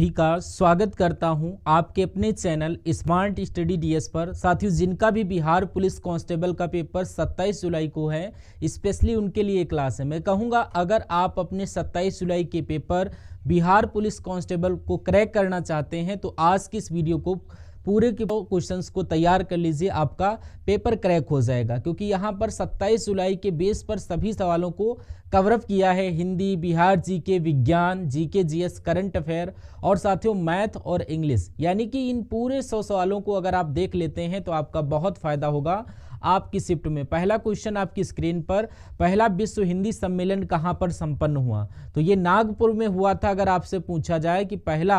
सभी का स्वागत करता हूं आपके अपने चैनल स्मार्ट स्टडी डीएस पर। साथियों, जिनका भी बिहार पुलिस कांस्टेबल का पेपर 27 जुलाई को है, स्पेशली उनके लिए क्लास है। मैं कहूंगा अगर आप अपने 27 जुलाई के पेपर बिहार पुलिस कांस्टेबल को क्रैक करना चाहते हैं तो आज की इस वीडियो को पूरे के क्वेश्चंस को तैयार कर लीजिए, आपका पेपर क्रैक हो जाएगा। क्योंकि यहाँ पर 27 जुलाई के बेस पर सभी सवालों को कवरअप किया है। हिंदी, बिहार जीके, विज्ञान, जीके, जीएस, करंट अफेयर और साथियों मैथ और इंग्लिश, यानी कि इन पूरे 100 सवालों को अगर आप देख लेते हैं तो आपका बहुत फायदा होगा आपकी शिफ्ट में। पहला क्वेश्चन आपकी स्क्रीन पर, पहला विश्व हिंदी सम्मेलन कहां पर संपन्न हुआ? तो ये नागपुर में हुआ था। अगर आपसे पूछा जाए कि पहला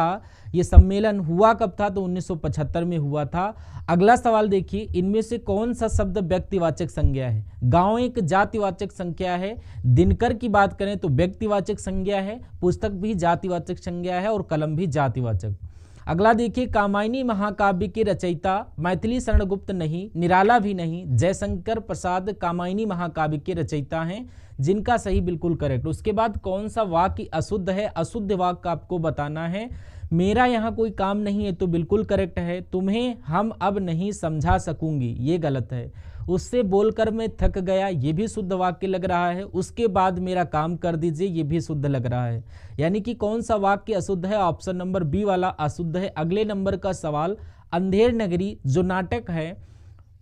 ये सम्मेलन हुआ कब था, तो 1975 में हुआ था। अगला सवाल देखिए, इनमें से कौन सा शब्द व्यक्तिवाचक संज्ञा है? गांव एक जातिवाचक संज्ञा है, दिनकर की बात करें तो व्यक्तिवाचक संज्ञा है, पुस्तक भी जातिवाचक संज्ञा है और कलम भी जातिवाचक। अगला देखिए, कामायनी महाकाव्य के रचयिता मैथिली शरण गुप्त नहीं, निराला भी नहीं, जयशंकर प्रसाद कामायनी महाकाव्य के रचयिता हैं, जिनका सही बिल्कुल करेक्ट। उसके बाद कौन सा वाक्य अशुद्ध है? अशुद्ध वाक्य आपको बताना है। मेरा यहाँ कोई काम नहीं है तो बिल्कुल करेक्ट है। तुम्हें हम अब नहीं समझा सकूंगी, ये गलत है। उससे बोलकर मैं थक गया, ये भी शुद्ध वाक्य लग रहा है। उसके बाद मेरा काम कर दीजिए, ये भी शुद्ध लग रहा है। यानी कि कौन सा वाक्य अशुद्ध है? ऑप्शन नंबर बी वाला अशुद्ध है। अगले नंबर का सवाल, अंधेर नगरी जो नाटक है,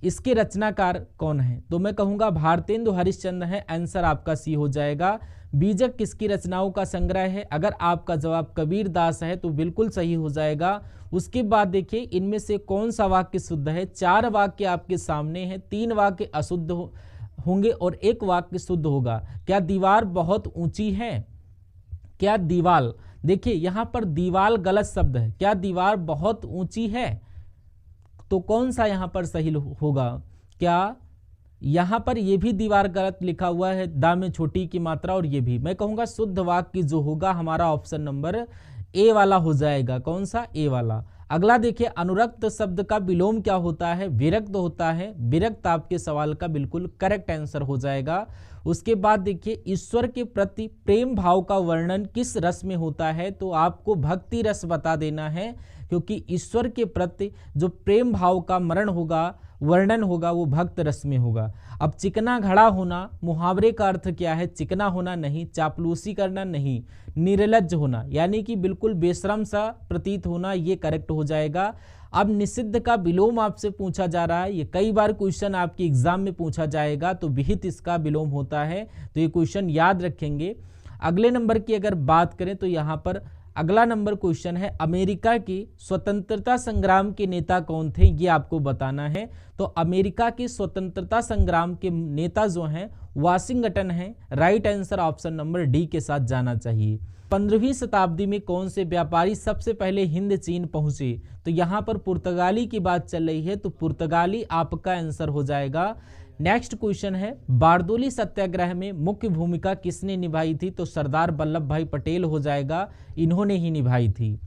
इसके रचनाकार कौन है? तो मैं कहूंगा भारतेंदु हरिश्चंद्र है। आंसर आपका सी हो जाएगा। बीजक किसकी रचनाओं का संग्रह है? अगर आपका जवाब कबीर दास है तो बिल्कुल सही हो जाएगा। उसके बाद देखिए, इनमें से कौन सा वाक्य शुद्ध है? 4 वाक्य आपके सामने हैं, 3 वाक्य अशुद्ध होंगे और 1 वाक्य शुद्ध होगा। क्या दीवार बहुत ऊंची है? क्या दीवाल, देखिए यहां पर दीवाल गलत शब्द है। क्या दीवार बहुत ऊंची है? तो कौन सा यहां पर सही होगा? क्या यहां पर ये भी दीवार गलत लिखा हुआ है, दा में छोटी की मात्रा, और ये भी। मैं कहूंगा शुद्ध वाक्य जो होगा हमारा ऑप्शन नंबर ए वाला हो जाएगा। कौन सा? ए वाला। अगला देखिए, अनुरक्त शब्द का विलोम क्या होता है? विरक्त होता है। विरक्त आपके सवाल का बिल्कुल करेक्ट आंसर हो जाएगा। उसके बाद देखिए, ईश्वर के प्रति प्रेम भाव का वर्णन किस रस में होता है? तो आपको भक्ति रस बता देना है, क्योंकि ईश्वर के प्रति जो प्रेम भाव का वर्णन होगा वो भक्त रस में होगा। अब चिकना घड़ा होना, मुहावरे का अर्थ क्या है? चिकना होना नहीं, चापलूसी करना नहीं, निर्लज्ज होना, यानी कि बिल्कुल बेशरम सा प्रतीत होना, ये करेक्ट हो जाएगा। अब निषिद्ध का विलोम आपसे पूछा जा रहा है। ये कई बार क्वेश्चन आपके एग्जाम में पूछा जाएगा, तो विहित इसका विलोम होता है, तो ये क्वेश्चन याद रखेंगे। अगले नंबर की अगर बात करें तो यहाँ पर अगला नंबर क्वेश्चन है, अमेरिका की स्वतंत्रता संग्राम के नेता कौन थे? ये आपको बताना है। तो अमेरिका के स्वतंत्रता संग्राम के नेता जो हैं वाशिंगटन हैं। Right answer option number D के साथ जाना चाहिए। 15वीं शताब्दी में कौन से व्यापारी सबसे पहले हिंद चीन पहुंचे? तो यहाँ पर पुर्तगाली की बात चल रही है, तो पुर्तगाली आपका आंसर हो जाएगा। नेक्स्ट क्वेश्चन है, बारदोली सत्याग्रह में मुख्य भूमिका किसने निभाई थी? तो सरदार वल्लभ भाई पटेल हो जाएगा, इन्होंने ही निभाई थी।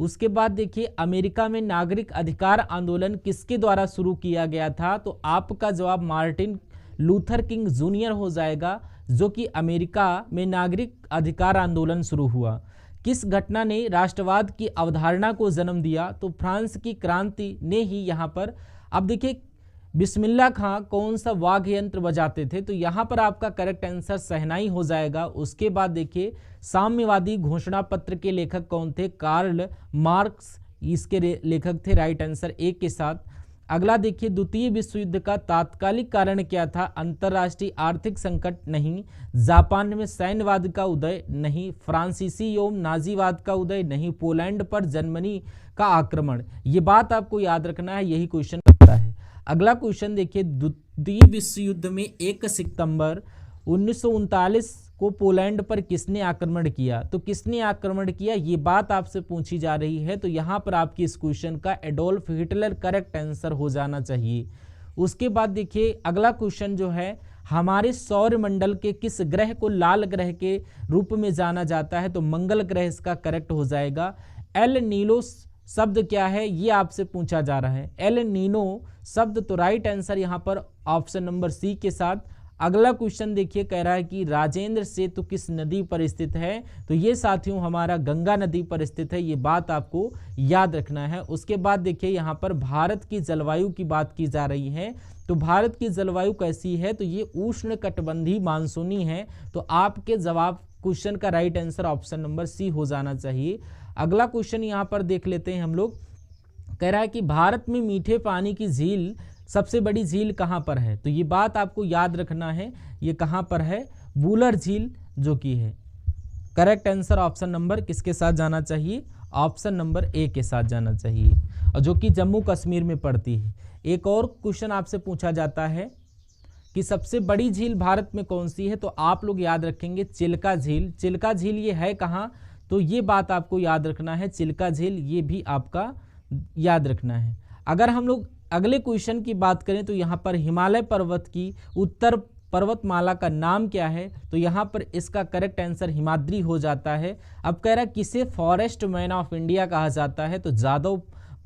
उसके बाद देखिए, अमेरिका में नागरिक अधिकार आंदोलन किसके द्वारा शुरू किया गया था? तो आपका जवाब मार्टिन लूथर किंग जूनियर हो जाएगा, जो कि अमेरिका में नागरिक अधिकार आंदोलन शुरू हुआ। किस घटना ने राष्ट्रवाद की अवधारणा को जन्म दिया? तो फ्रांस की क्रांति ने ही यहाँ पर। अब देखिए, बिस्मिल्लाह खां कौन सा वाद्य यंत्र बजाते थे? तो यहाँ पर आपका करेक्ट आंसर शहनाई हो जाएगा। उसके बाद देखिए, साम्यवादी घोषणा पत्र के लेखक कौन थे? कार्ल मार्क्स इसके लेखक थे। राइट आंसर एक के साथ। अगला देखिए, द्वितीय विश्व युद्ध का तात्कालिक कारण क्या था? अंतरराष्ट्रीय आर्थिक संकट नहीं, जापान में सैन्यवाद का उदय नहीं, फ्रांसीसी एवं नाजीवाद का उदय नहीं, पोलैंड पर जर्मनी का आक्रमण। ये बात आपको याद रखना है, यही क्वेश्चन बनता है। अगला क्वेश्चन देखिए, द्वितीय विश्व युद्ध में 1 सितंबर 1939 को पोलैंड पर किसने आक्रमण किया? तो किसने आक्रमण किया, ये बात आपसे पूछी जा रही है। तो यहाँ पर आपकी इस क्वेश्चन का एडोल्फ हिटलर करेक्ट आंसर हो जाना चाहिए। उसके बाद देखिए, अगला क्वेश्चन जो है, हमारे सौर मंडल के किस ग्रह को लाल ग्रह के रूप में जाना जाता है? तो मंगल ग्रह इसका करेक्ट हो जाएगा। एल नीनो शब्द क्या है, ये आपसे पूछा जा रहा है। एल नीनो शब्द, तो राइट आंसर यहाँ पर ऑप्शन नंबर सी के साथ। अगला क्वेश्चन देखिए, कह रहा है कि राजेंद्र सेतु किस नदी पर स्थित है? तो ये साथियों हमारा गंगा नदी पर स्थित है, ये बात आपको याद रखना है। उसके बाद देखिए यहाँ पर भारत की जलवायु की बात की जा रही है, तो भारत की जलवायु कैसी है? तो ये उष्ण कटिबंधीय मानसूनी है। तो आपके जवाब क्वेश्चन का right answer option number C हो जाना चाहिए। अगला क्वेश्चन यहाँ पर देख लेते हैं हम लोग। कह रहा है कि भारत में मीठे पानी की झील, सबसे बड़ी झील कहाँ पर है? तो ये बात आपको याद रखना है, ये कहाँ पर है? वुलर झील जो कि है। करेक्ट आंसर ऑप्शन नंबर किसके साथ जाना चाहिए? ऑप्शन नंबर ए के साथ जाना चाहिए, और जो कि जम्मू कश्मीर में पड़ती है। एक और क्वेश्चन आपसे पूछा जाता है कि सबसे बड़ी झील भारत में कौन सी है? तो आप लोग याद रखेंगे चिल्का झील। चिल्का झील ये है कहाँ? तो ये बात आपको याद रखना है, चिल्का झील ये भी आपका याद रखना है। अगर हम लोग अगले क्वेश्चन की बात करें तो यहाँ पर हिमालय पर्वत की उत्तर पर्वतमाला का नाम क्या है? तो यहाँ पर इसका करेक्ट आंसर हिमाद्री हो जाता है। अब कह रहा है किसे फॉरेस्ट मैन ऑफ इंडिया कहा जाता है? तो जादव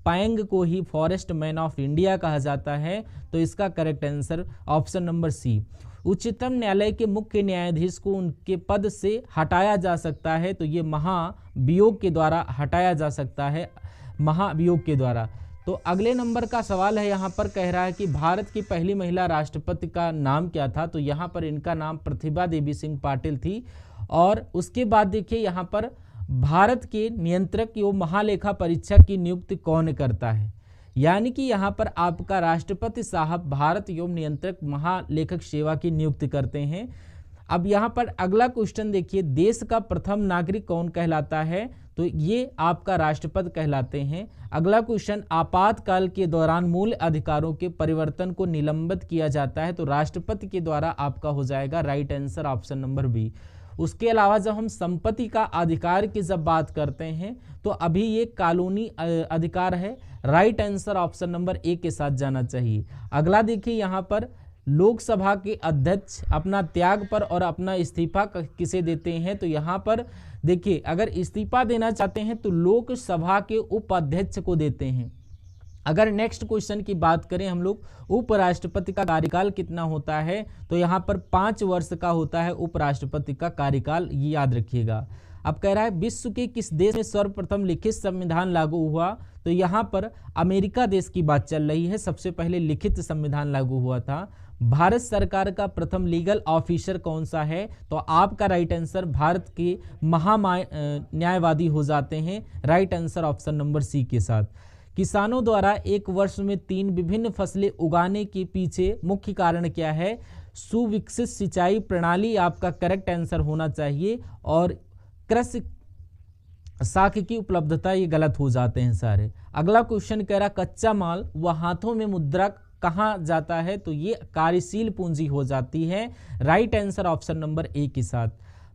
पायंग को ही फॉरेस्ट मैन ऑफ इंडिया कहा जाता है। तो इसका correct answer option number C. उच्चतम न्यायालय के मुख्य न्यायाधीश को उनके पद से हटाया जा सकता है, तो ये महाभियोग के द्वारा हटाया जा सकता है, महाभियोग के द्वारा। तो अगले नंबर का सवाल है, यहाँ पर कह रहा है कि भारत की पहली महिला राष्ट्रपति का नाम क्या था? तो यहाँ पर इनका नाम प्रतिभा देवी सिंह पाटिल थी। और उसके बाद देखिए यहाँ पर भारत के नियंत्रक एवं महालेखा परीक्षक की नियुक्ति कौन करता है? यानी कि यहाँ पर आपका राष्ट्रपति साहब भारत एवं नियंत्रक महालेखक सेवा की नियुक्ति करते हैं। अब यहाँ पर अगला क्वेश्चन देखिए, देश का प्रथम नागरिक कौन कहलाता है? तो ये आपका राष्ट्रपति कहलाते हैं। अगला क्वेश्चन, आपातकाल के दौरान मूल अधिकारों के परिवर्तन को निलंबित किया जाता है, तो राष्ट्रपति के द्वारा आपका हो जाएगा right answer option number B. उसके अलावा जब हम संपत्ति का अधिकार की जब बात करते हैं तो अभी ये कानूनी अधिकार है, right answer option number A के साथ जाना चाहिए। अगला देखिए यहाँ पर लोकसभा के अध्यक्ष अपना त्याग पर और अपना इस्तीफा किसे देते हैं? तो यहाँ पर देखिए अगर इस्तीफा देना चाहते हैं तो लोकसभा के उपाध्यक्ष को देते हैं। अगर नेक्स्ट क्वेश्चन की बात करें हम लोग, उपराष्ट्रपति का कार्यकाल कितना होता है? तो यहाँ पर 5 वर्ष का होता है उपराष्ट्रपति का कार्यकाल, ये याद रखिएगा। अब कह रहा है विश्व के किस देश में सर्वप्रथम लिखित संविधान लागू हुआ? तो यहाँ पर अमेरिका देश की बात चल रही है, सबसे पहले लिखित संविधान लागू हुआ था। भारत सरकार का प्रथम लीगल ऑफिसर कौन सा है? तो आपका राइट आंसर भारत के न्यायवादी हो जाते हैं, right answer option number C के साथ। किसानों द्वारा एक वर्ष में 3 विभिन्न फसलें उगाने के पीछे मुख्य कारण क्या है? सुविकसित सिंचाई प्रणाली आपका करेक्ट आंसर होना चाहिए, और कृषि साख की उपलब्धता, ये गलत हो जाते हैं सारे। अगला क्वेश्चन कह रहा कच्चा माल व हाथों में मुद्रा कहाँ जाता है? तो ये कार्यशील पूंजी हो जाती है, right answer option number A के साथ।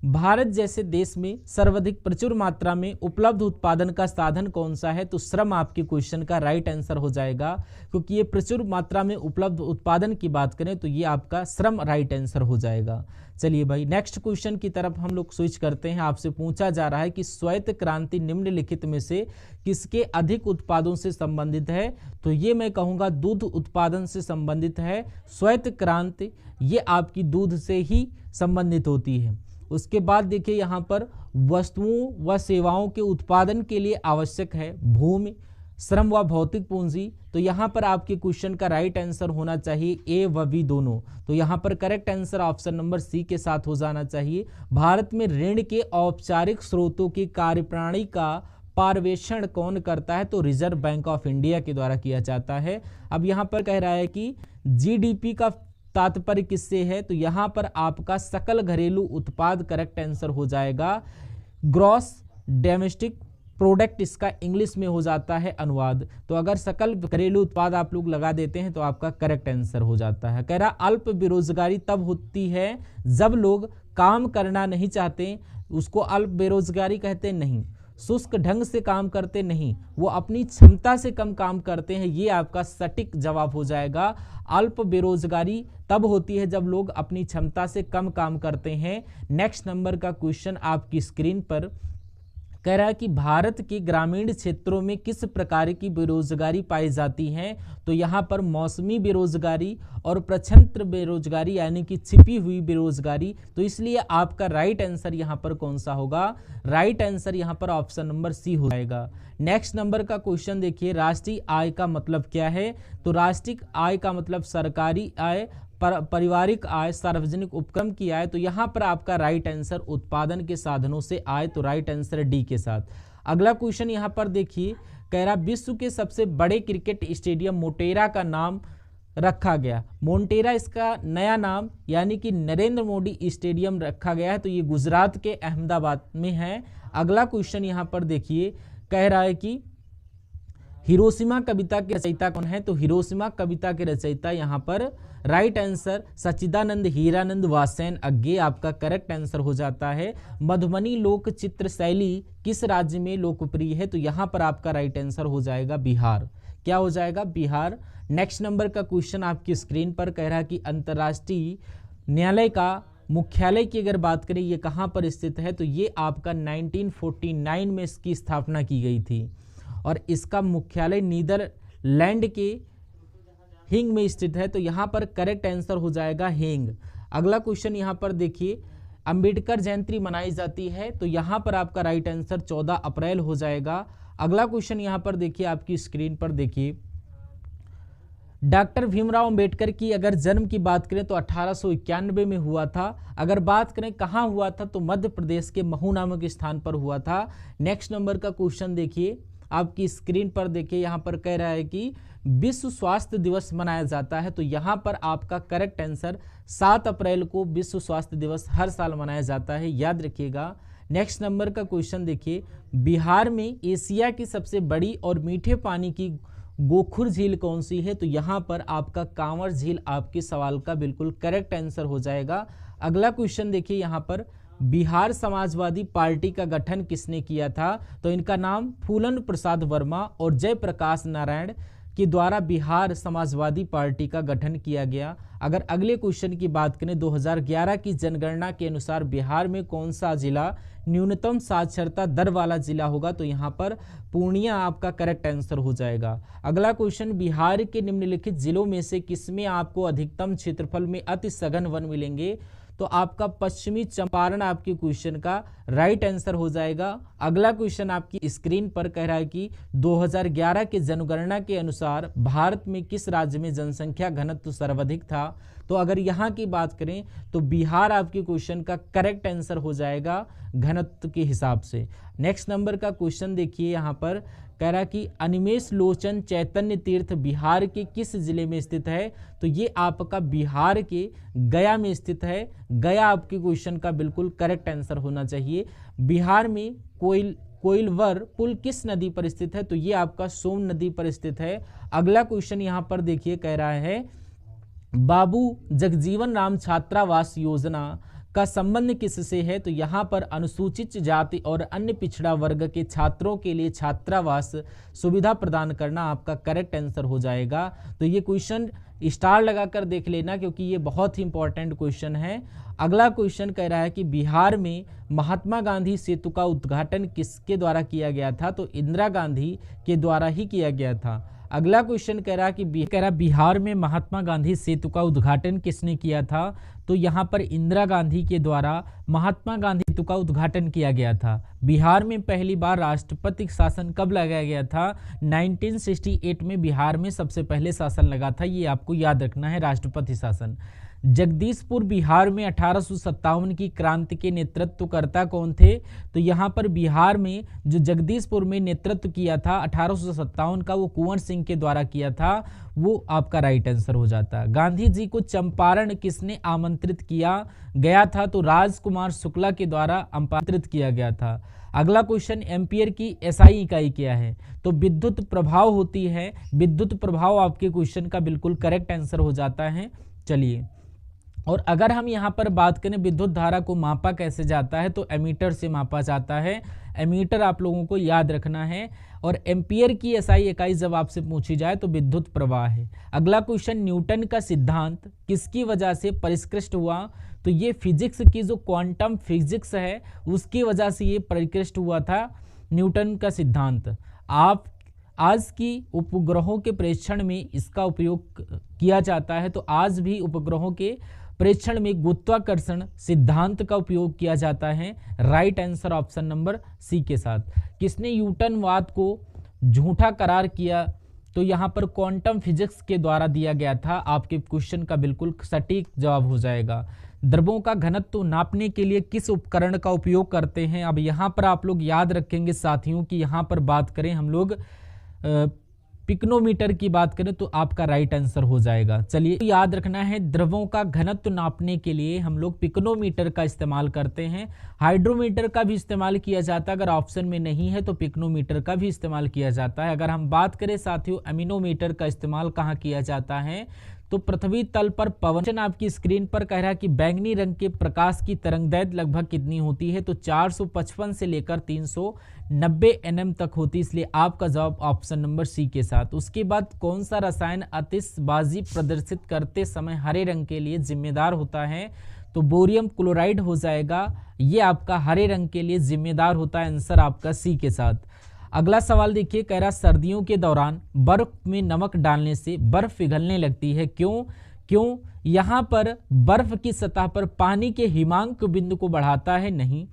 भारत जैसे देश में सर्वाधिक प्रचुर मात्रा में उपलब्ध उत्पादन का साधन कौन सा है? तो श्रम आपके क्वेश्चन का राइट आंसर हो जाएगा, क्योंकि ये प्रचुर मात्रा में उपलब्ध उत्पादन की बात करें तो ये आपका श्रम राइट आंसर हो जाएगा। चलिए भाई नेक्स्ट क्वेश्चन की तरफ हम लोग स्विच करते हैं। आपसे पूछा जा रहा है कि श्वेत क्रांति निम्नलिखित में से किसके अधिक उत्पादों से संबंधित है? तो ये मैं कहूँगा दूध उत्पादन से संबंधित है। श्वेत क्रांति ये आपकी दूध से ही संबंधित होती है। उसके बाद देखिए यहाँ पर वस्तुओं व सेवाओं के उत्पादन के लिए आवश्यक है भूमि, श्रम व भौतिक पूंजी। तो यहाँ पर आपके क्वेश्चन का राइट आंसर होना चाहिए ए व बी दोनों। तो यहाँ पर correct answer option number C के साथ हो जाना चाहिए। भारत में ऋण के औपचारिक स्रोतों की कार्यप्रणाली का पर्यवेक्षण कौन करता है? तो रिजर्व बैंक ऑफ इंडिया के द्वारा किया जाता है। अब यहाँ पर कह रहा है कि जीडीपी का तात्पर्य किससे है? तो यहाँ पर आपका सकल घरेलू उत्पाद करेक्ट आंसर हो जाएगा। ग्रॉस डोमेस्टिक प्रोडक्ट इसका इंग्लिश में हो जाता है अनुवाद। तो अगर सकल घरेलू उत्पाद आप लोग लगा देते हैं तो आपका करेक्ट आंसर हो जाता है। कह रहा अल्प बेरोजगारी तब होती है जब लोग काम करना नहीं चाहते, उसको अल्प बेरोजगारी कहते नहीं। शुष्क ढंग से काम करते नहीं, वो अपनी क्षमता से कम काम करते हैं, ये आपका सटीक जवाब हो जाएगा। अल्प बेरोजगारी तब होती है जब लोग अपनी क्षमता से कम काम करते हैं। नेक्स्ट नंबर का क्वेश्चन आपकी स्क्रीन पर कह रहा है कि भारत के ग्रामीण क्षेत्रों में किस प्रकार की बेरोजगारी पाई जाती है, तो यहाँ पर मौसमी बेरोजगारी और प्रछन्न बेरोजगारी यानी कि छिपी हुई बेरोजगारी। तो इसलिए आपका राइट आंसर यहाँ पर कौन सा होगा, राइट आंसर यहाँ पर ऑप्शन नंबर सी हो जाएगा। नेक्स्ट नंबर का क्वेश्चन देखिए, राष्ट्रीय आय का मतलब क्या है, तो राष्ट्रीय आय का मतलब सरकारी आय, पारिवारिक आय, सार्वजनिक उपक्रम की आय। तो यहाँ पर आपका राइट आंसर उत्पादन के साधनों से आय, तो राइट आंसर डी के साथ। अगला क्वेश्चन यहाँ पर देखिए, कह रहा विश्व के सबसे बड़े क्रिकेट स्टेडियम मोटेरा का नाम रखा गया। मोटेरा इसका नया नाम यानी कि नरेंद्र मोदी स्टेडियम रखा गया है, तो ये गुजरात के अहमदाबाद में है। अगला क्वेश्चन यहाँ पर देखिए, कह रहा है कि हिरोशिमा कविता के रचयिता कौन है, तो हिरोशिमा कविता के रचयिता यहाँ पर राइट आंसर सच्चिदानंद हीरानंद वासेन अज्ञे आपका करेक्ट आंसर हो जाता है। मधुबनी लोक चित्र शैली किस राज्य में लोकप्रिय है, तो यहाँ पर आपका राइट आंसर हो जाएगा बिहार। क्या हो जाएगा, बिहार। नेक्स्ट नंबर का क्वेश्चन आपकी स्क्रीन पर कह रहा है कि अंतर्राष्ट्रीय न्यायालय का मुख्यालय की अगर बात करें ये कहाँ पर स्थित है, तो ये आपका 1949 में इसकी स्थापना की गई थी और इसका मुख्यालय नीदरलैंड के हेग में स्थित है। तो यहाँ पर करेक्ट आंसर हो जाएगा हेग। अगला क्वेश्चन यहाँ पर देखिए, अंबेडकर जयंती मनाई जाती है, तो यहाँ पर आपका राइट आंसर 14 अप्रैल हो जाएगा। अगला क्वेश्चन यहाँ पर देखिए, आपकी स्क्रीन पर देखिए, डॉक्टर भीमराव अंबेडकर की अगर जन्म की बात करें तो 1891 में हुआ था। अगर बात करें कहाँ हुआ था, तो मध्य प्रदेश के महू नामक स्थान पर हुआ था। नेक्स्ट नंबर का क्वेश्चन देखिए, आपकी स्क्रीन पर देखिए, यहाँ पर कह रहा है कि विश्व स्वास्थ्य दिवस मनाया जाता है, तो यहाँ पर आपका करेक्ट आंसर 7 अप्रैल को विश्व स्वास्थ्य दिवस हर साल मनाया जाता है, याद रखिएगा। नेक्स्ट नंबर का क्वेश्चन देखिए, बिहार में एशिया की सबसे बड़ी और मीठे पानी की गोखुर झील कौन सी है, तो यहाँ पर आपका कांवर झील आपके सवाल का बिल्कुल करेक्ट आंसर हो जाएगा। अगला क्वेश्चन देखिए, यहाँ पर बिहार समाजवादी पार्टी का गठन किसने किया था, तो इनका नाम फूलन प्रसाद वर्मा और जयप्रकाश नारायण के द्वारा बिहार समाजवादी पार्टी का गठन किया गया। अगर अगले क्वेश्चन की बात करें, 2011 की जनगणना के अनुसार बिहार में कौन सा जिला न्यूनतम साक्षरता दर वाला जिला होगा, तो यहाँ पर पूर्णिया आपका करेक्ट आंसर हो जाएगा। अगला क्वेश्चन, बिहार के निम्नलिखित जिलों में से किसमें आपको अधिकतम क्षेत्रफल में अति सघन वन मिलेंगे, तो आपका पश्चिमी चंपारण आपके क्वेश्चन का राइट आंसर हो जाएगा। अगला क्वेश्चन आपकी स्क्रीन पर कह रहा है कि 2011 के जनगणना के अनुसार भारत में किस राज्य में जनसंख्या घनत्व सर्वाधिक था, तो अगर यहाँ की बात करें तो बिहार आपके क्वेश्चन का करेक्ट आंसर हो जाएगा घनत्व के हिसाब से। नेक्स्ट नंबर का क्वेश्चन देखिए, यहाँ पर कह रहा कि अनिमेष लोचन चैतन्य तीर्थ बिहार के किस जिले में स्थित है, तो ये आपका बिहार के गया में स्थित है। गया आपके क्वेश्चन का बिल्कुल करेक्ट आंसर होना चाहिए। बिहार में कोइलवर पुल किस नदी पर स्थित है, तो ये आपका सोन नदी पर स्थित है। अगला क्वेश्चन यहाँ पर देखिए, कह रहा है बाबू जगजीवन राम छात्रावास योजना का संबंध किससे है, तो यहाँ पर अनुसूचित जाति और अन्य पिछड़ा वर्ग के छात्रों के लिए छात्रावास सुविधा प्रदान करना आपका करेक्ट आंसर हो जाएगा। तो ये क्वेश्चन स्टार लगाकर देख लेना क्योंकि ये बहुत ही इंपॉर्टेंट क्वेश्चन है। अगला क्वेश्चन कह रहा है कि बिहार में महात्मा गांधी सेतु का उद्घाटन किसके द्वारा किया गया था, तो इंदिरा गांधी के द्वारा ही किया गया था। अगला क्वेश्चन कह रहा बिहार में महात्मा गांधी सेतु का उद्घाटन किसने किया था, तो यहाँ पर इंदिरा गांधी के द्वारा महात्मा गांधी सेतु का उद्घाटन किया गया था। बिहार में पहली बार राष्ट्रपति शासन कब लगाया गया था, 1968 में बिहार में सबसे पहले शासन लगा था, ये आपको याद रखना है, राष्ट्रपति शासन। जगदीशपुर बिहार में 1857 की क्रांति के नेतृत्वकर्ता कौन थे, तो यहाँ पर बिहार में जो जगदीशपुर में नेतृत्व किया था 1857 का, वो कुंवर सिंह के द्वारा किया था, वो आपका राइट आंसर हो जाता। गांधी जी को चंपारण किसने आमंत्रित किया गया था, तो राजकुमार शुक्ला के द्वारा आमंत्रित किया गया था। अगला क्वेश्चन, एम्पियर की एसआई इकाई क्या है, तो विद्युत प्रभाव होती है। विद्युत प्रभाव आपके क्वेश्चन का बिल्कुल करेक्ट आंसर हो जाता है। चलिए, और अगर हम यहाँ पर बात करें विद्युत धारा को मापा कैसे जाता है, तो एमीटर से मापा जाता है। एमीटर आप लोगों को याद रखना है। और एम्पियर की एसआई इकाई जब आपसे पूछी जाए तो विद्युत प्रवाह है। अगला क्वेश्चन, न्यूटन का सिद्धांत किसकी वजह से परिष्कृत हुआ, तो ये फिजिक्स की जो क्वांटम फिजिक्स है उसकी वजह से ये परिष्कृत हुआ था। न्यूटन का सिद्धांत। आप आज की उपग्रहों के प्रेक्षण में इसका उपयोग किया जाता है, तो आज भी उपग्रहों के प्रेक्षण में गुरुत्वाकर्षण सिद्धांत का उपयोग किया जाता है। Right answer option number C के साथ। किसने न्यूटनवाद को झूठा करार किया? तो यहाँ पर क्वांटम फिजिक्स के द्वारा दिया गया था। आपके क्वेश्चन का बिल्कुल सटीक जवाब हो जाएगा। द्रवों का घनत्व नापने के लिए किस उपकरण का उपयोग करते हैं? अब यहाँ पर आप लोग याद रखेंगे साथियों कि यहाँ पर बात करें हम लोग पिक्नोमीटर की बात करें तो आपका राइट आंसर हो जाएगा। चलिए याद रखना है, द्रवों का घनत्व नापने के लिए हम लोग पिक्नोमीटर का इस्तेमाल करते हैं। हाइड्रोमीटर का भी इस्तेमाल किया जाता है, अगर ऑप्शन में नहीं है तो पिक्नोमीटर का भी इस्तेमाल किया जाता है। अगर हम बात करें साथियों एमिनोमीटर का इस्तेमाल कहाँ किया जाता है, तो पृथ्वी तल पर पवन। आपकी स्क्रीन पर कह रहा है कि बैंगनी रंग के प्रकाश की तरंगदैर्घ्य लगभग कितनी होती है, तो 455 से लेकर 390 nm तक होती है, इसलिए आपका जवाब ऑप्शन नंबर सी के साथ। उसके बाद कौन सा रसायन आतिशबाजी प्रदर्शित करते समय हरे रंग के लिए जिम्मेदार होता है, तो बोरियम क्लोराइड हो जाएगा, ये आपका हरे रंग के लिए जिम्मेदार होता है। आंसर आपका सी के साथ। अगला सवाल देखिए, कह रहा सर्दियों के दौरान बर्फ में नमक डालने से बर्फ पिघलने लगती है, क्यों? यहाँ पर बर्फ की सतह पर पानी के हिमांक बिंदु को बढ़ाता है, नहीं।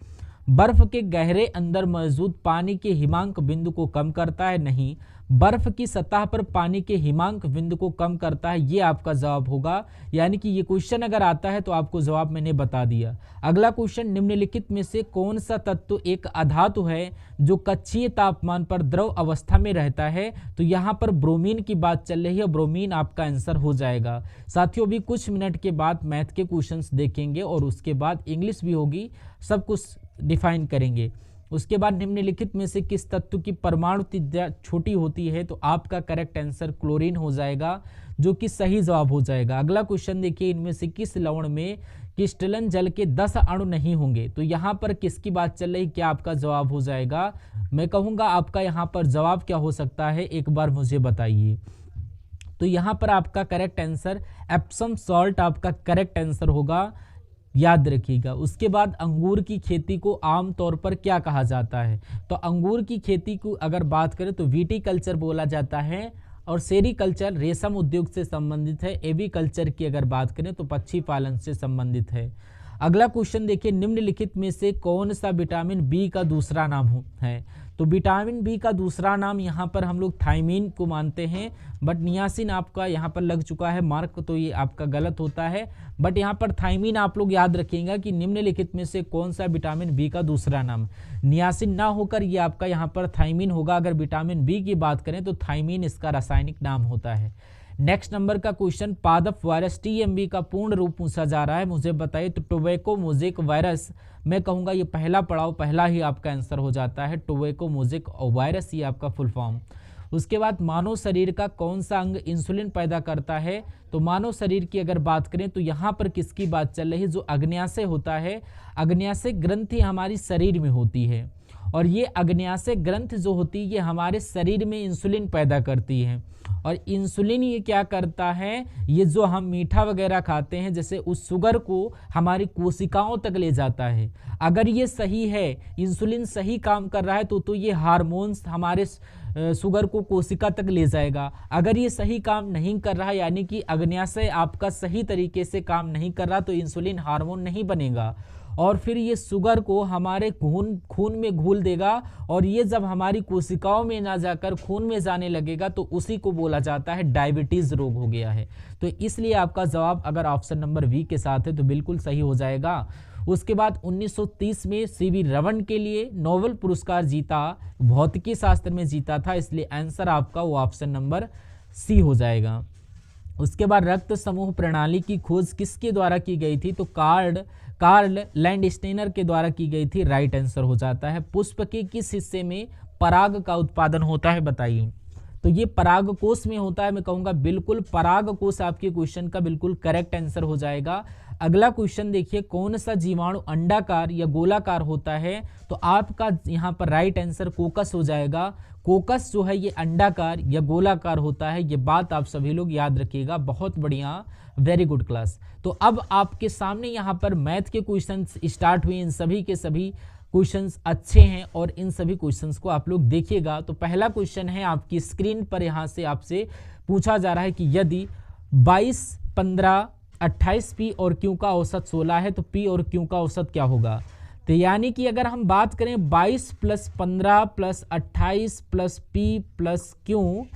बर्फ के गहरे अंदर मौजूद पानी के हिमांक बिंदु को कम करता है, नहीं। बर्फ की सतह पर पानी के हिमांक बिंदु को कम करता है, ये आपका जवाब होगा। यानी कि ये क्वेश्चन अगर आता है तो आपको जवाब मैंने बता दिया। अगला क्वेश्चन, निम्नलिखित में से कौन सा तत्व एक अधातु है जो कक्षीय तापमान पर द्रव अवस्था में रहता है, तो यहाँ पर ब्रोमीन की बात चल रही है, ब्रोमीन आपका आंसर हो जाएगा। साथियों अभी कुछ मिनट के बाद मैथ के क्वेश्चंस देखेंगे और उसके बाद इंग्लिश भी होगी, सब कुछ डिफाइन करेंगे। उसके बाद निम्नलिखित में से किस तत्व की परमाणु त्रिज्या छोटी होती है, तो आपका करेक्ट आंसर क्लोरीन हो जाएगा, जो कि सही जवाब हो जाएगा। अगला क्वेश्चन देखिए, इनमें से किस लवण में क्रिस्टलन जल के 10 अणु नहीं होंगे, तो यहाँ पर किसकी बात चल रही, क्या आपका जवाब हो जाएगा? मैं कहूँगा आपका यहाँ पर जवाब क्या हो सकता है, एक बार मुझे बताइए। तो यहाँ पर आपका करेक्ट आंसर एप्सम सॉल्ट आपका करेक्ट आंसर होगा, याद रखिएगा। उसके बाद अंगूर की खेती को आमतौर पर क्या कहा जाता है, तो अंगूर की खेती को अगर बात करें तो विटीकल्चर बोला जाता है, और सेरीकल्चर रेशम उद्योग से संबंधित है। एवीकल्चर की अगर बात करें तो पक्षी पालन से संबंधित है। अगला क्वेश्चन देखिए, निम्नलिखित में से कौन सा विटामिन बी का दूसरा नाम है, तो विटामिन बी का दूसरा नाम यहाँ पर हम लोग थायमीन को मानते हैं, बट नियासिन आपका यहाँ पर लग चुका है मार्क, तो ये आपका गलत होता है। बट यहाँ पर थायमीन आप लोग याद रखिएगा कि निम्नलिखित में से कौन सा विटामिन बी का दूसरा नाम, नियासिन ना होकर ये आपका यहाँ पर थायमीन होगा। अगर विटामिन बी की बात करें तो थायमीन इसका रासायनिक नाम होता है। नेक्स्ट नंबर का क्वेश्चन, पादप वायरस टीएमवी का पूर्ण रूप पूछा जा रहा है, मुझे बताइए। तो टोबैको मोज़ेक वायरस, मैं कहूँगा ये पहला पड़ाव, पहला ही आपका आंसर हो जाता है, टोबैको मोज़ेक वायरस, ये आपका फुल फॉर्म। उसके बाद मानव शरीर का कौन सा अंग इंसुलिन पैदा करता है, तो मानव शरीर की अगर बात करें तो यहाँ पर किसकी बात चल रही है, जो अग्न्याशय होता है, अग्न्याशय ग्रंथि हमारी शरीर में होती है, और ये अग्न्याशय ग्रंथ जो होती है ये हमारे शरीर में इंसुलिन पैदा करती है। और इंसुलिन ये क्या करता है, ये जो हम मीठा वगैरह खाते हैं जैसे उस शुगर को हमारी कोशिकाओं तक ले जाता है। अगर ये सही है, इंसुलिन सही काम कर रहा है तो ये हार्मोन्स हमारे शुगर को कोशिका तक ले जाएगा। अगर ये सही काम नहीं कर रहा, यानी कि अग्न्याशय आपका सही तरीके से काम नहीं कर रहा, तो इंसुलिन हार्मोन नहीं बनेगा, और फिर ये शुगर को हमारे खून में घोल देगा, और ये जब हमारी कोशिकाओं में ना जाकर खून में जाने लगेगा तो उसी को बोला जाता है डायबिटीज रोग हो गया है। तो इसलिए आपका जवाब अगर ऑप्शन नंबर वी के साथ है तो बिल्कुल सही हो जाएगा। उसके बाद 1930 में सीवी रमन के लिए नोबेल पुरस्कार जीता, भौतिकी शास्त्र में जीता था, इसलिए आंसर आपका वो ऑप्शन नंबर सी हो जाएगा। उसके बाद रक्त समूह प्रणाली की खोज किसके द्वारा की गई थी, तो कार्ल लैंडस्टेनर के द्वारा की गई थी, राइट आंसर हो जाता है। पुष्प के किस हिस्से में पराग का उत्पादन होता है, बताइए। तो ये परागकोश में होता है, मैं कहूँगा बिल्कुल परागकोश आपके क्वेश्चन का बिल्कुल करेक्ट आंसर हो जाएगा। अगला क्वेश्चन देखिए, कौन सा जीवाणु अंडाकार या गोलाकार होता है, तो आपका यहाँ पर राइट आंसर कोकस हो जाएगा। कोकस जो है ये अंडाकार या गोलाकार होता है, ये बात आप सभी लोग याद रखिएगा। बहुत बढ़िया, वेरी गुड क्लास। तो अब आपके सामने यहाँ पर मैथ के क्वेश्चन स्टार्ट हुए, इन सभी के सभी क्वेश्चंस अच्छे हैं और इन सभी क्वेश्चंस को आप लोग देखिएगा। तो पहला क्वेश्चन है आपकी स्क्रीन पर, यहाँ से आपसे पूछा जा रहा है कि यदि 22, 15, 28 पी और क्यू का औसत 16 है तो पी और क्यू का औसत क्या होगा। तो यानी कि अगर हम बात करें 22 + 15 + 28 + पी + क्यू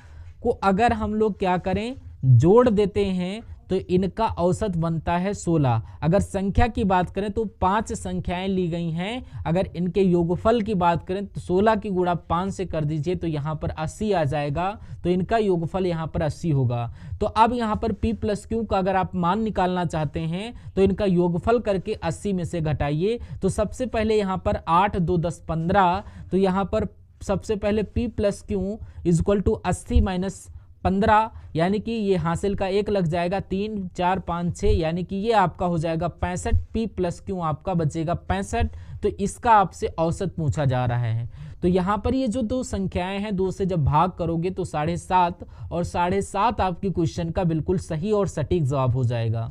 को अगर हम लोग क्या करें, जोड़ देते हैं तो इनका औसत बनता है 16। अगर संख्या की बात करें तो 5 संख्याएं ली गई हैं, अगर इनके योगफल की बात करें तो 16 की गुणा 5 से कर दीजिए तो यहाँ पर 80 आ जाएगा, तो इनका योगफल यहाँ पर 80 होगा। तो अब यहाँ पर P + Q का अगर आप मान निकालना चाहते हैं तो इनका योगफल करके 80 में से घटाइए। तो सबसे पहले यहाँ पर 8, 2, 10, 15, तो यहाँ पर सबसे पहले P + Q = 80 - 15, यानी कि ये हासिल का 1 लग जाएगा, 3, 4, 5, 6, यानी कि ये आपका हो जाएगा 65। P + Q आपका बचेगा 65। तो इसका आपसे औसत पूछा जा रहा है। तो यहाँ पर ये जो दो संख्याएं हैं, 2 से जब भाग करोगे तो 7.5 और 7.5 आपकी क्वेश्चन का बिल्कुल सही और सटीक जवाब हो जाएगा।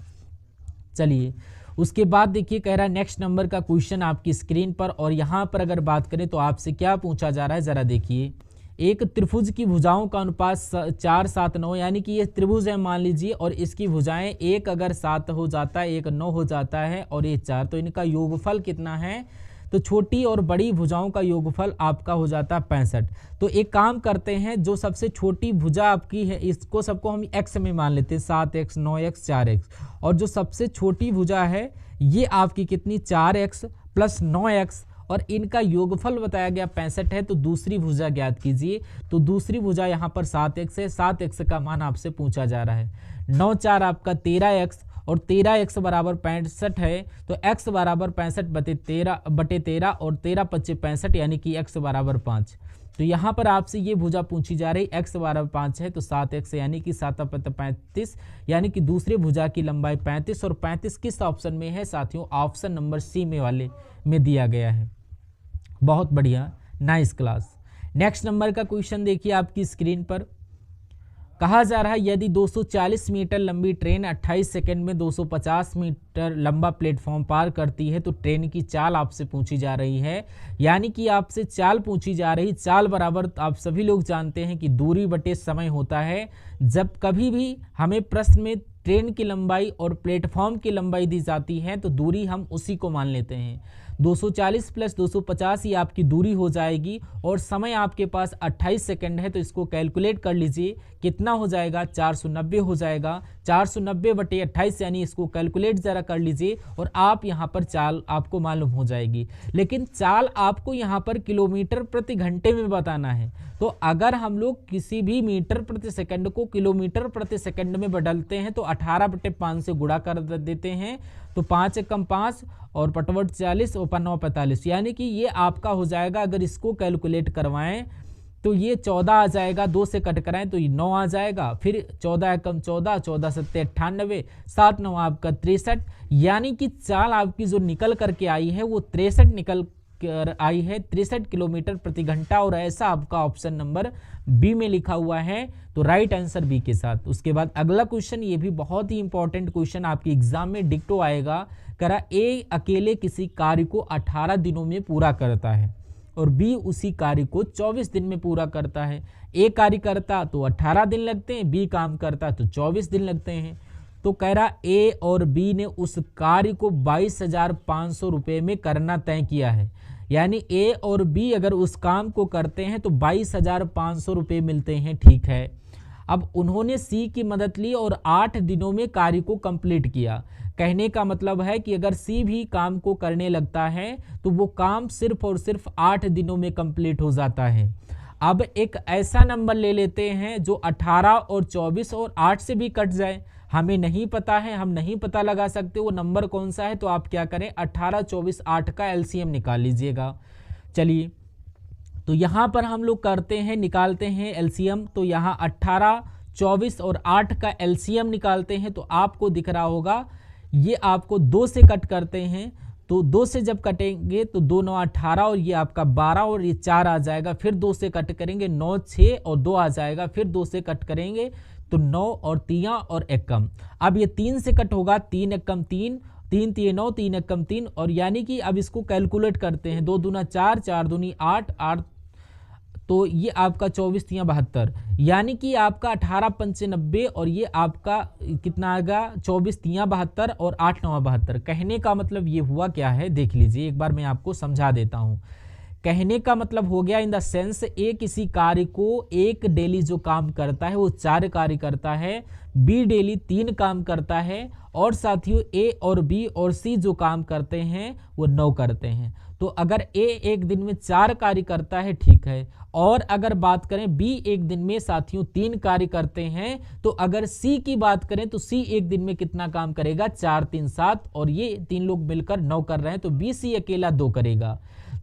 चलिए उसके बाद देखिए, कह रहा है नेक्स्ट नंबर का क्वेश्चन आपकी स्क्रीन पर, और यहाँ पर अगर बात करें तो आपसे क्या पूछा जा रहा है जरा देखिए। एक त्रिभुज की भुजाओं का अनुपात 4, 7, 9, यानी कि ये त्रिभुज है मान लीजिए, और इसकी भुजाएं एक अगर 7 हो जाता है, एक 9 हो जाता है और ये 4, तो इनका योगफल कितना है। तो छोटी और बड़ी भुजाओं का योगफल आपका हो जाता है 65। तो एक काम करते हैं, जो सबसे छोटी भुजा आपकी है इसको सबको हम x में मान लेते हैं, 7x, 9x, 4x, और जो सबसे छोटी भुजा है ये आपकी कितनी, 4x + 9x, और इनका योगफल बताया गया 65 है। तो दूसरी भुजा ज्ञात कीजिए। तो दूसरी भुजा यहाँ पर 7x है, 7x का मान आपसे पूछा जा रहा है। 9, 4 आपका 13x, और 13x = 65 है, तो x = 65/13 और 13 × 25 = 65, यानी कि x = 5। तो यहाँ पर आपसे ये भुजा पूछी जा रही, x = 5 है तो 7x, यानी कि 7 × 35, यानी कि दूसरी भुजा की लंबाई 35, और 35 किस ऑप्शन में है साथियों, ऑप्शन नंबर सी में वाले में दिया गया है। बहुत बढ़िया, नाइस क्लास। नेक्स्ट नंबर का क्वेश्चन देखिए आपकी स्क्रीन पर, कहा जा रहा है यदि 240 मीटर लंबी ट्रेन 28 सेकंड में 250 मीटर लंबा प्लेटफॉर्म पार करती है तो ट्रेन की चाल आपसे पूछी जा रही है। यानी कि आपसे चाल पूछी जा रही, चाल बराबर आप सभी लोग जानते हैं कि दूरी बटे समय होता है। जब कभी भी हमें प्रश्न में ट्रेन की लंबाई और प्लेटफॉर्म की लंबाई दी जाती है तो दूरी हम उसी को मान लेते हैं। 240 + 250 ही आपकी दूरी हो जाएगी, और समय आपके पास 28 सेकंड है, तो इसको कैलकुलेट कर लीजिए कितना हो जाएगा, 490 हो जाएगा। 490/28, यानी इसको कैलकुलेट जरा कर लीजिए और आप यहाँ पर चाल आपको मालूम हो जाएगी। लेकिन चाल आपको यहाँ पर किलोमीटर प्रति घंटे में बताना है। तो अगर हम लोग किसी भी मीटर प्रति सेकंड को किलोमीटर प्रति सेकंड में बदलते हैं तो 18/5 से गुणा कर देते हैं, तो 5 × 5 और 5 × 40 और 5 × 45, यानी कि ये आपका हो जाएगा। अगर इसको कैलकुलेट करवाएं तो ये 14 आ जाएगा, 2 से कट कराएं तो ये 9 आ जाएगा, फिर 14 × 14, 14 × 7 = 98, 7 × 9 आपका 63, यानी कि चाल आपकी जो निकल करके आई है वो 63 निकल कर आई है, 63 किलोमीटर प्रति घंटा, और ऐसा आपका ऑप्शन नंबर बी में लिखा हुआ है। तो राइट आंसर बी के साथ। उसके बाद अगला क्वेश्चन, ये भी बहुत ही इंपॉर्टेंट क्वेश्चन आपके एग्जाम में डिक्टो आएगा। करा ए अकेले किसी कार्य को 18 दिनों में पूरा करता है और बी उसी कार्य को 24 दिन में पूरा करता है। ए कार्य करता तो 18 दिन लगते हैं, बी काम करता तो 24 दिन लगते हैं। तो कह रहा ए और बी ने उस कार्य को 22,500 रुपये में करना तय किया है। यानी ए और बी अगर उस काम को करते हैं तो 22,500 रुपये मिलते हैं, ठीक है। अब उन्होंने सी की मदद ली और 8 दिनों में कार्य को कंप्लीट किया। कहने का मतलब है कि अगर सी भी काम को करने लगता है तो वो काम सिर्फ और सिर्फ 8 दिनों में कंप्लीट हो जाता है। अब एक ऐसा नंबर ले लेते हैं जो 18 और 24 और 8 से भी कट जाए। हमें नहीं पता है, हम नहीं पता लगा सकते वो नंबर कौन सा है, तो आप क्या करें, 18, 24, 8 का एलसीएम निकाल लीजिएगा। चलिए, तो यहाँ पर हम लोग करते हैं, निकालते हैं एलसीएम। तो यहाँ 18, 24 और 8 का एलसीएम निकालते हैं तो आपको दिख रहा होगा, ये आपको 2 से कट करते हैं। तो 2 से जब कटेंगे तो 2, 9, 18 और ये आपका 12 और ये 4 आ जाएगा। फिर 2 से कट करेंगे 9, 6 और 2 आ जाएगा। फिर 2 से कट करेंगे तो 9 और 3 और 1 कम। अब ये 3 से कट होगा, 3 1 कम 3 3 3 9, 3 1 3, और यानी कि अब इसको कैलकुलेट करते हैं, 2 दूना 4, 4 दूनी 8, 8, तो ये आपका 24 3 72, यानी कि आपका 18 पंचे 90, और ये आपका कितना आएगा 24 3 72 और 8 9 72। कहने का मतलब ये हुआ क्या है, देख लीजिए एक बार मैं आपको समझा देता हूँ। कहने का मतलब हो गया इन द सेंस, ए किसी कार्य को एक डेली जो काम करता है वो 4 कार्य करता है, बी डेली 3 काम करता है, और साथियों ए और बी और सी जो काम करते हैं वो 9 करते हैं। तो अगर ए एक दिन में 4 कार्य करता है, ठीक है, और अगर बात करें बी एक दिन में साथियों 3 कार्य करते हैं, तो अगर सी की बात करें तो सी एक दिन में कितना काम करेगा, 4 3 7, और ये 3 लोग मिलकर 9 कर रहे हैं, तो बी सी अकेला 2 करेगा।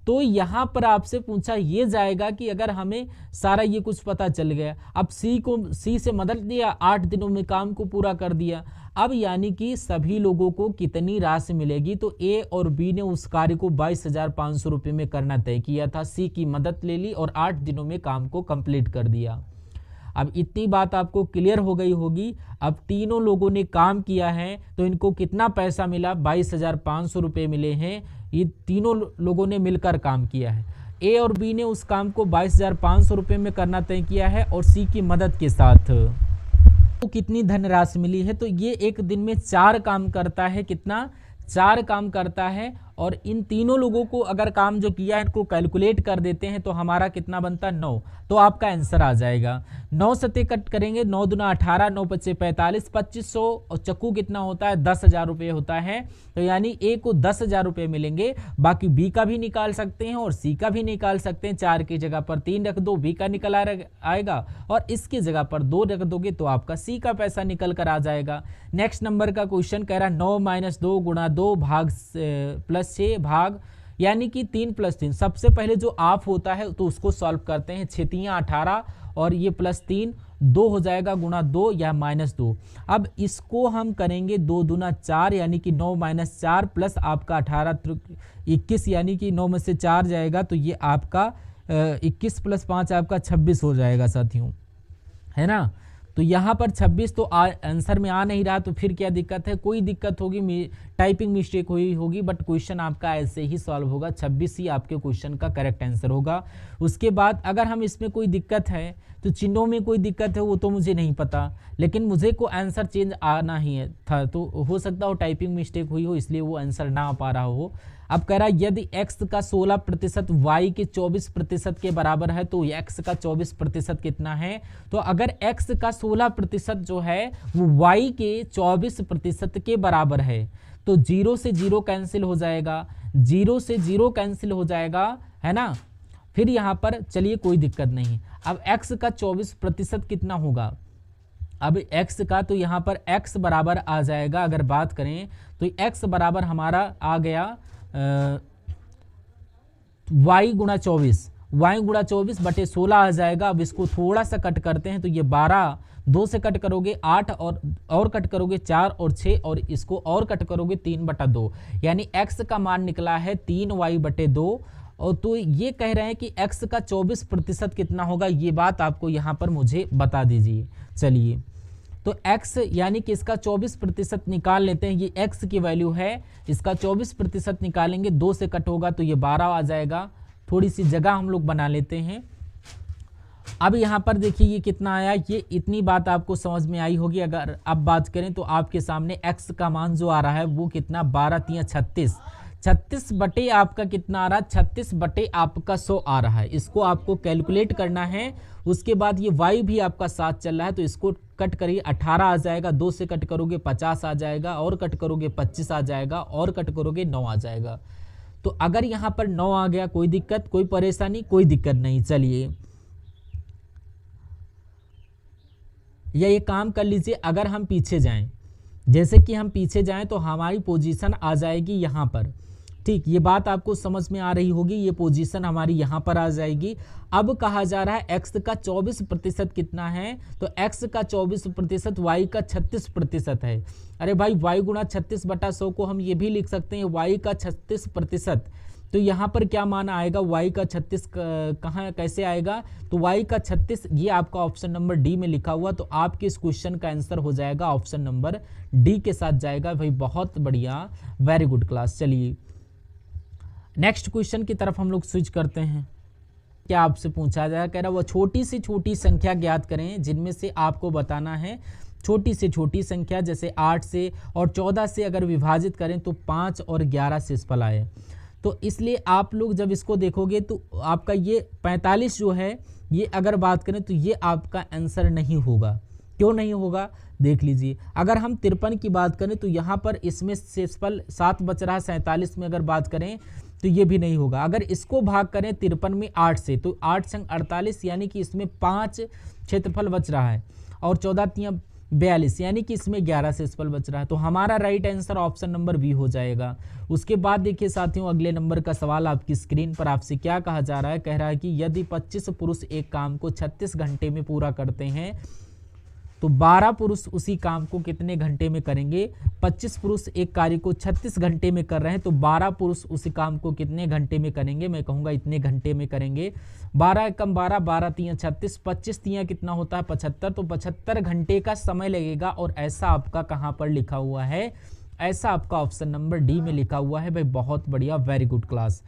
तो यहाँ पर आपसे पूछा ये जाएगा कि अगर हमें सारा ये कुछ पता चल गया, अब सी से मदद लिया, 8 दिनों में काम को पूरा कर दिया, अब यानी कि सभी लोगों को कितनी राशि मिलेगी, तो ए और बी ने उस कार्य को 22,500 रुपये में करना तय किया था, सी की मदद ले ली और 8 दिनों में काम को कंप्लीट कर दिया। अब इतनी बात आपको क्लियर हो गई होगी। अब तीनों लोगों ने काम किया है तो इनको कितना पैसा मिला, 22,500 रुपये मिले हैं। ये तीनों लोगों ने मिलकर काम किया है। ए और बी ने उस काम को 22,500 रुपये में करना तय किया है और सी की मदद के साथ। तो कितनी धनराशि मिली है, तो ये एक दिन में 4 काम करता है, कितना 4 काम करता है, और इन तीनों लोगों को अगर काम जो किया है इनको कैलकुलेट कर देते हैं तो हमारा कितना बनता है 9, तो आपका आंसर आ जाएगा। 9 से कट करेंगे, 9 दूना 18, 9 पच्चे 45, 2500, और चक्कू कितना होता है 10,000 रुपये होता है, तो यानी ए को 10,000 रुपये मिलेंगे। बाकी बी का भी निकाल सकते हैं और सी का भी निकाल सकते हैं। 4 की जगह पर 3 रख दो, बी का निकल आएगा, और इसकी जगह पर 2 रख दोगे तो आपका सी का पैसा निकल कर आ जाएगा। नेक्स्ट नंबर का क्वेश्चन कह रहा है 9 - 2 गुणा 2 भाग +6 भाग, यानी कि 3 + 3। सबसे पहले जो ऑफ होता है तो उसको सॉल्व करते हैं। 6 3 18, और ये +3, 2 हो जाएगा गुणा 2 या -2। अब इसको हम करेंगे 2 दूना 4, यानी कि 9 - 4 प्लस आपका 18 21, यानी कि 9 में से 4 जाएगा तो ये आपका 21 + 5 आपका 26 हो जाएगा साथियों, है ना। तो यहाँ पर 26 तो आंसर में आ नहीं रहा, तो फिर क्या दिक्कत है, कोई दिक्कत होगी, टाइपिंग मिस्टेक हुई होगी, बट क्वेश्चन आपका ऐसे ही सॉल्व होगा। 26 ही आपके क्वेश्चन का करेक्ट आंसर होगा। उसके बाद अगर हम इसमें कोई दिक्कत है तो चिन्हों में कोई दिक्कत है वो तो मुझे नहीं पता, लेकिन मुझे को आंसर चेंज आना ही था, तो हो सकता हो टाइपिंग मिस्टेक हुई हो इसलिए वो आंसर ना आ पा रहा हो। अब कह रहा है यदि x का 16% y के 24% के बराबर है तो x का 24% कितना है, तो अगर x का 16% जो है वो y के 24% के बराबर है तो 0 से 0 कैंसिल हो जाएगा, 0 से 0 कैंसिल हो जाएगा, है ना। फिर यहाँ पर चलिए कोई दिक्कत नहीं। अब x का 24% कितना होगा, अब x का तो यहाँ पर x बराबर आ जाएगा, अगर बात करें तो x बराबर हमारा आ गया y गुणा 24 बटे 16 आ जाएगा। अब इसको थोड़ा सा कट करते हैं तो ये 12, 2 से कट करोगे 8, और कट करोगे 4 और 6, और इसको और कट करोगे 3/2, यानी x का मान निकला है 3y/2। और तो ये कह रहे हैं कि x का 24% कितना होगा, ये बात आपको यहाँ पर मुझे बता दीजिए। चलिए तो x यानी कि इसका 24% निकाल लेते हैं, ये x की वैल्यू है, इसका 24% निकालेंगे, 2 से कट होगा तो ये 12 आ जाएगा। थोड़ी सी जगह हम लोग बना लेते हैं। अब यहाँ पर देखिए ये कितना आया, ये इतनी बात आपको समझ में आई होगी। अगर अब बात करें तो आपके सामने x का मान जो आ रहा है वो कितना 12 3 36, 36 बटे आपका कितना आ रहा है, 36 बटे आपका 100 आ रहा है। इसको आपको कैलकुलेट करना है। उसके बाद ये y भी आपका साथ चल रहा है तो इसको कट करिए, 18 आ जाएगा, 2 से कट करोगे 50 आ जाएगा, और कट करोगे 25 आ जाएगा, और कट करोगे 9 आ जाएगा। तो अगर यहाँ पर 9 आ गया, कोई दिक्कत, कोई परेशानी, कोई दिक्कत नहीं। चलिए या ये काम कर लीजिए, अगर हम पीछे जाएं, जैसे कि हम पीछे जाएं तो हमारी पोजीशन आ जाएगी यहाँ पर, ठीक, ये बात आपको समझ में आ रही होगी। ये पोजीशन हमारी यहाँ पर आ जाएगी। अब कहा जा रहा है x का 24% कितना है, तो x का 24% y का 36% है। अरे भाई y गुणा 36/100 को हम ये भी लिख सकते हैं y का 36%, तो यहाँ पर क्या मान आएगा, y का 36 कहाँ कैसे आएगा, तो y का 36 ये आपका ऑप्शन नंबर डी में लिखा हुआ, तो आपके इस क्वेश्चन का आंसर हो जाएगा ऑप्शन नंबर डी के साथ जाएगा भाई। बहुत बढ़िया, वेरी गुड क्लास। चलिए नेक्स्ट क्वेश्चन की तरफ हम लोग स्विच करते हैं। क्या आपसे पूछा जाएगा, कह रहा वो छोटी से छोटी संख्या ज्ञात करें जिनमें से आपको बताना है छोटी से छोटी संख्या, जैसे 8 से और 14 से अगर विभाजित करें तो 5 और 11 शेषफल आए। तो इसलिए आप लोग जब इसको देखोगे तो आपका ये 45 जो है, ये अगर बात करें तो ये आपका आंसर नहीं होगा। क्यों नहीं होगा, देख लीजिए। अगर हम 53 की बात करें तो यहाँ पर इसमें शेषफल 7 बच रहा है, 47 में अगर बात करें तो ये भी नहीं होगा। अगर इसको भाग करें 53 में 8 से, तो 8 संग 48 यानी कि इसमें 5 क्षेत्रफल बच रहा है, और 14 तियां 42 यानी कि इसमें 11 शेषफल बच रहा है। तो हमारा right answer option number B हो जाएगा। उसके बाद देखिए साथियों, अगले नंबर का सवाल आपकी स्क्रीन पर आपसे क्या कहा जा रहा है, कह रहा है कि यदि 25 पुरुष एक काम को 36 घंटे में पूरा करते हैं तो 12 पुरुष उसी काम को कितने घंटे में करेंगे। 25 पुरुष एक कार्य को 36 घंटे में कर रहे हैं, तो 12 पुरुष उसी काम को कितने घंटे में करेंगे, मैं कहूँगा इतने घंटे में करेंगे। 12 एकम 12, 12 तियां 36, 25 तियां कितना होता है 75, तो 75 घंटे का समय लगेगा। और ऐसा आपका कहाँ पर लिखा हुआ है, ऐसा आपका ऑप्शन नंबर डी में लिखा हुआ है भाई। बहुत बढ़िया, वेरी गुड क्लास।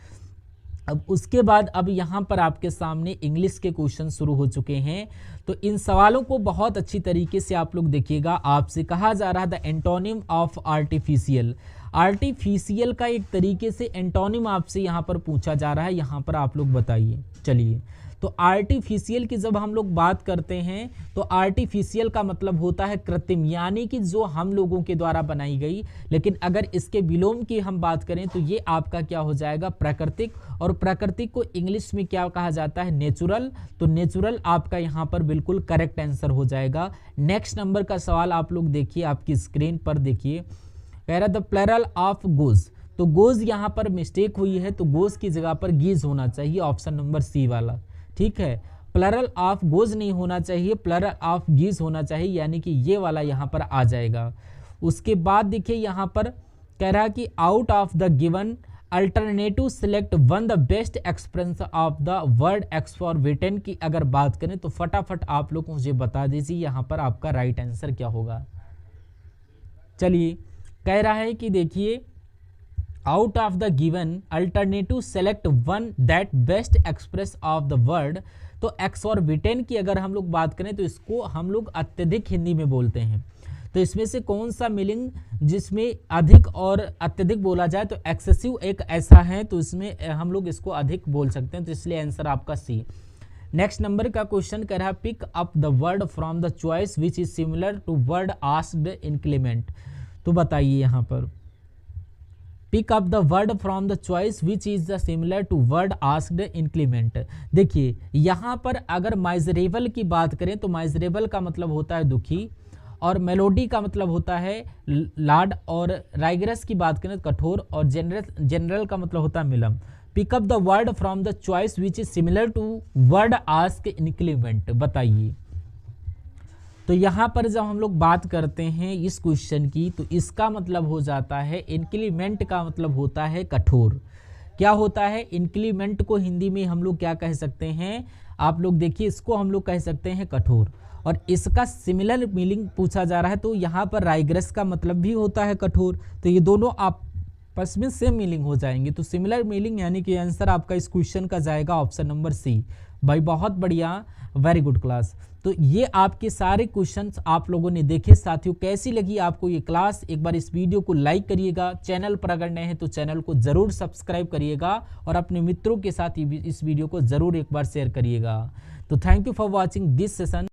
अब उसके बाद अब यहाँ पर आपके सामने इंग्लिश के क्वेश्चन शुरू हो चुके हैं, तो इन सवालों को बहुत अच्छी तरीके से आप लोग देखिएगा। आपसे कहा जा रहा है the antonym of artificial. Artificial का एक तरीके से एंटोनिम आपसे यहाँ पर पूछा जा रहा है, यहाँ पर आप लोग बताइए। चलिए, तो आर्टिफिशियल की जब हम लोग बात करते हैं तो आर्टिफिशियल का मतलब होता है कृत्रिम, यानी कि जो हम लोगों के द्वारा बनाई गई। लेकिन अगर इसके विलोम की हम बात करें तो ये आपका क्या हो जाएगा, प्राकृतिक। और प्राकृतिक को इंग्लिश में क्या कहा जाता है, नेचुरल। तो नेचुरल आपका यहाँ पर बिल्कुल करेक्ट आंसर हो जाएगा। नेक्स्ट नंबर का सवाल आप लोग देखिए, आपकी स्क्रीन पर देखिए, कह रहा द प्लरल ऑफ गोज। तो गोज यहाँ पर मिस्टेक हुई है, तो गोज की जगह पर गीज होना चाहिए, ऑप्शन नंबर सी वाला। ठीक है, प्लरल ऑफ गोज नहीं होना चाहिए, प्लरल ऑफ गीज होना चाहिए, यानी कि ये वाला यहाँ पर आ जाएगा। उसके बाद देखिए यहाँ पर कह रहा है कि out of the given alternative select one the best expression of the word X for written की अगर बात करें तो फटाफट आप लोग मुझे बता दीजिए यहाँ पर आपका राइट आंसर क्या होगा। चलिए, कह रहा है कि देखिए out of the given alternative select one that best express of the word. तो एक्स और विटेन की अगर हम लोग बात करें तो इसको हम लोग अत्यधिक हिंदी में बोलते हैं। तो इसमें से कौन सा मीनिंग जिसमें अधिक और अत्यधिक बोला जाए, तो एक्सेसिव एक ऐसा है, तो इसमें हम लोग इसको अधिक बोल सकते हैं, तो इसलिए आंसर आपका सी। नेक्स्ट नंबर का क्वेश्चन कह रहा है pick up the word from the choice which is similar to word asked in clement. तो बताइए यहाँ पर pick up the word from the choice which is the similar to word asked in clement. देखिए यहाँ पर अगर miserable की बात करें तो माइजरेबल का मतलब होता है दुखी, और मेलोडी का मतलब होता है लाड, और राइगरस की बात करें तो कठोर, और जनरल का मतलब होता है मिलम। Pick up the word from the choice which is similar to word ask in clement. बताइए, तो यहाँ पर जब हम लोग बात करते हैं इस क्वेश्चन की, तो इसका मतलब हो जाता है इंक्लीमेंट का मतलब होता है कठोर। क्या होता है, इंक्लीमेंट को हिंदी में हम लोग क्या कह सकते हैं, आप लोग देखिए, इसको हम लोग कह सकते हैं कठोर। और इसका सिमिलर मीनिंग पूछा जा रहा है, तो यहाँ पर राइग्रेस का मतलब भी होता है कठोर, तो ये दोनों आपस में सेम मीनिंग हो जाएंगे। तो सिमिलर मीनिंग यानी कि आंसर आपका इस क्वेश्चन का जाएगा ऑप्शन नंबर सी। भाई बहुत बढ़िया, वेरी गुड क्लास। तो ये आपके सारे क्वेश्चंस आप लोगों ने देखे। साथियों, कैसी लगी आपको ये क्लास, एक बार इस वीडियो को लाइक करिएगा, चैनल पर अगर नए हैं तो चैनल को जरूर सब्सक्राइब करिएगा, और अपने मित्रों के साथ इस वीडियो को जरूर एक बार शेयर करिएगा। तो thank you for watching this session.